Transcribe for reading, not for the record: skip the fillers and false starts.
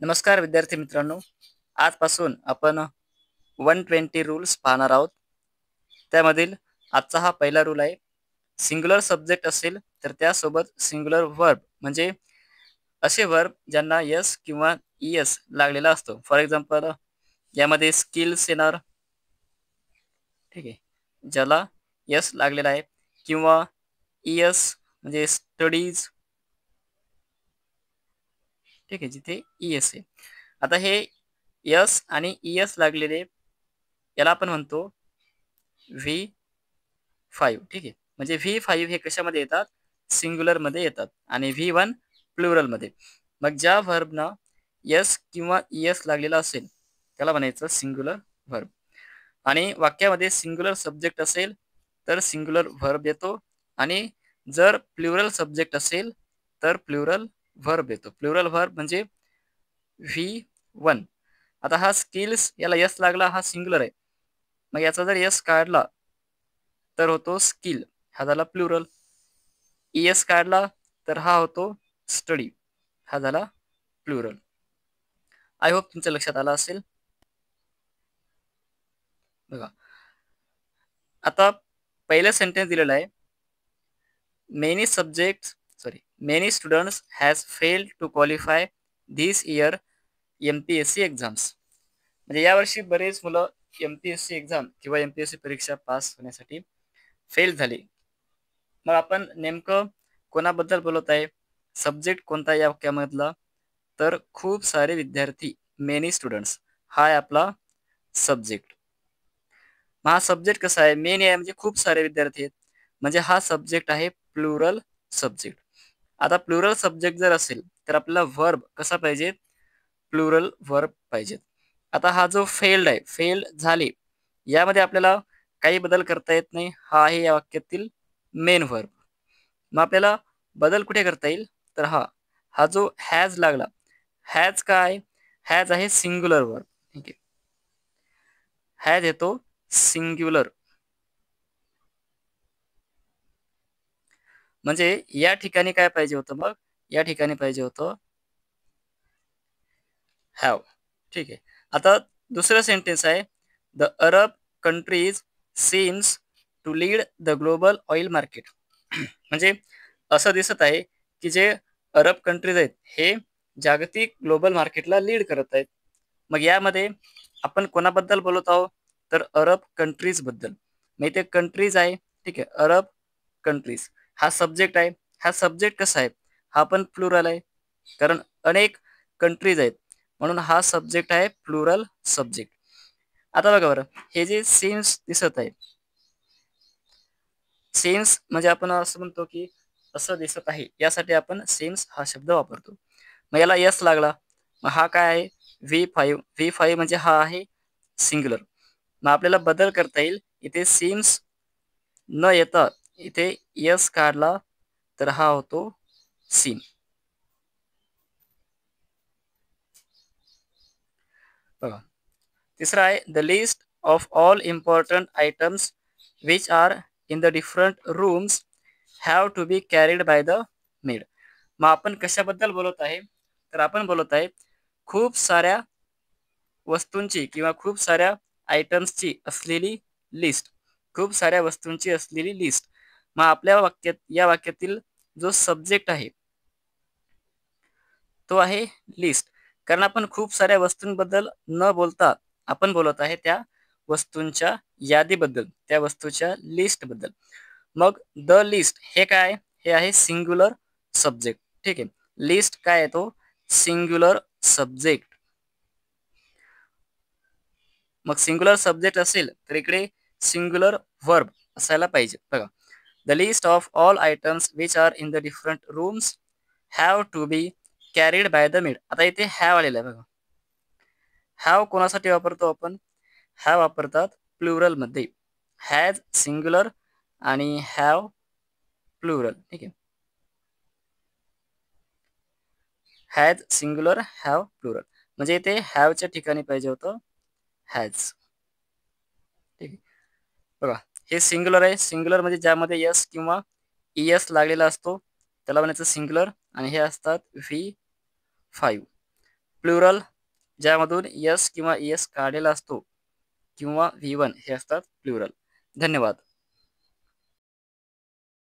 नमस्कार विद्यार्थी मित्रांनो, आजपासून आपण 120 रूल्स पाहणार आहोत. त्यामधील आजचा हा पहिला रूल आहे. सिंग्युलर सब्जेक्ट असेल तर त्यासोबत सिंग्युलर वर्ब म्हणजे असे वर्ब ज्यांना यस किंवा ईएस लागलेला असतो. फॉर एक्झाम्पल यामध्ये स्किल्स येणार, ठीक आहे, ज्याला यस लागलेला आहे, किंवा ईएस म्हणजे स्टडीज, ठीक आहे, जिथे ईएस आहे. आता हे यस आणि ईएस लागलेले याला आपण म्हणतो V5, ठीक आहे. म्हणजे V5 हे कशामध्ये येतात? सिंग्युलर मध्ये येतात आणि V1 प्लुरल मध्ये. मग ज्या व्हर्बना यस किंवा ईएस लागलेला असेल त्याला म्हणायचं सिंग्युलर व्हर्ब. आणि वाक्यामध्ये सिंग्युलर सब्जेक्ट असेल तर सिंग्युलर व्हर्ब येतो, आणि जर प्लुरल सब्जेक्ट असेल तर प्लुरल व्हर्ब येतो. प्लुरल व्हर्ब म्हणजे V1. आता हा स्किल्स याला यस लागला, हा सिंग्युलर आहे. मग याचा जर यस काढला तर होतो स्किल, हा झाला प्लुरल. ईएस काढला तर हा होतो स्टडी, हा झाला प्लुरल. आय होप तुमच्या लक्षात आला असेल. बघा, आता पहिलं सेंटेन्स दिलेलं आहे. Many students has failed to qualify this year MPSC exams. म्हणजे यावर्षी बरेच मुलं एमपीएससी एक्झाम किंवा एमपीएससी परीक्षा पास होण्यासाठी फेल झाली. मग आपण नेमकं कोणाबद्दल बोलत आहे? सब्जेक्ट कोणता या वाक्यामधला? तर खूप सारे विद्यार्थी, मेनी स्टुडंट्स, हा आहे आपला सब्जेक्ट. मग हा सब्जेक्ट कसा आहे? मेनी आहे म्हणजे खूप सारे विद्यार्थी आहेत, म्हणजे हा सब्जेक्ट आहे प्लुरल सब्जेक्ट. आता प्लुरल सब्जेक्ट जर असेल तर आपल्याला व्हर्ब कसा पाहिजे? प्लुरल व्हर्ब पाहिजेत. आता हा जो फेल्ड आहे, फेल्ड झाले, यामध्ये आपल्याला काही बदल करता येत नाही. हा आहे या वाक्यातील मेन व्हर्ब. मग आपल्याला बदल कुठे करता येईल? तर हा हा जो हॅज लागला, हॅज काय? हॅज आहे सिंग्युलर वर्ब, ठीक आहे. हॅज येतो सिंग्युलर, म्हणजे या ठिकाणी काय पाहिजे होतं? मग या ठिकाणी पाहिजे होतं हॅव, ठीक आहे. आता दुसरं सेंटेन्स आहे, the Arab countries seems to lead the global oil market. म्हणजे असं दिसत आहे की जे अरब कंट्रीज आहेत हे जागतिक ग्लोबल मार्केटला लीड करत आहेत. मग यामध्ये आपण कोणाबद्दल बोलत आहोत? तर अरब कंट्रीज बद्दल. मग इथे कंट्रीज आहे, ठीक आहे, अरब कंट्रीज हा सब्जेक्ट आहे. हा सब्जेक्ट कसा आहे? हा पण प्लुरल आहे, कारण अनेक कंट्रीज आहेत, म्हणून हा सब्जेक्ट आहे प्लुरल सब्जेक्ट. आता बघा बरं, हे जे सीम्स दिसत आहे, सेन्स म्हणजे आपण असं म्हणतो की असं दिसत आहे, यासाठी आपण सेन्स हा शब्द वापरतो. मग याला यस लागला, मग हा काय आहे? V5. V5 म्हणजे हा आहे सिंग्युलर. मग आपल्याला बदल करता येईल. इथे सीम्स न येता इथे यस काढला तर हा होतो सीम. बघा, तिसरा आहे, the list of all important items which are in the different rooms have to be carried by the maid. मग आपण कशाबद्दल बोलत आहे? तर आपण बोलत आहे खूप साऱ्या वस्तूंची किंवा खूप साऱ्या आयटम्सची असलेली लिस्ट, खूप साऱ्या वस्तूंची असलेली लिस्ट. मग आपल्या वाक्यात, या वाक्यातील जो सब्जेक्ट आहे तो आहे लिस्ट, कारण आपण खूप साऱ्या वस्तूंबद्दल न बोलता आपण बोलत आहे त्या वस्तूंच्या यादीबद्दल, त्या वस्तूच्या लिस्ट बद्दल. मग द लिस्ट हे काय? हे आहे सिंग्युलर सब्जेक्ट, ठीक आहे. लिस्ट काय आहे? तो सिंग्युलर सब्जेक्ट. मग सिंग्युलर सब्जेक्ट असेल तर इकडे सिंग्युलर व्हर्ब असायला पाहिजे. बघा, the list of all items which are in the different rooms have to be carried by the maid. आता इथे हॅव आलेला आहे बघा. हॅव कोणासाठी वापरतो आपण? हॅव वापरतात प्लुरल मध्ये. हॅज सिंग्युलर आणि हॅव प्लुरल, ठीक आहे. हॅज सिंग्युलर, हॅव प्लुरल, म्हणजे इथे हॅवच्या ठिकाणी पाहिजे होतं हॅज, ठीक आहे. बघा, हे सिंग्युलर आहे. सिंग्युलर म्हणजे ज्यामध्ये यस किंवा ईएस लागलेला असतो त्याला म्हणायचं सिंग्युलर, आणि हे असतात V5. प्लुरल ज्यामधून यस किंवा एस काढलेला असतो किंवा V1 हे असतात प्लुरल. धन्यवाद.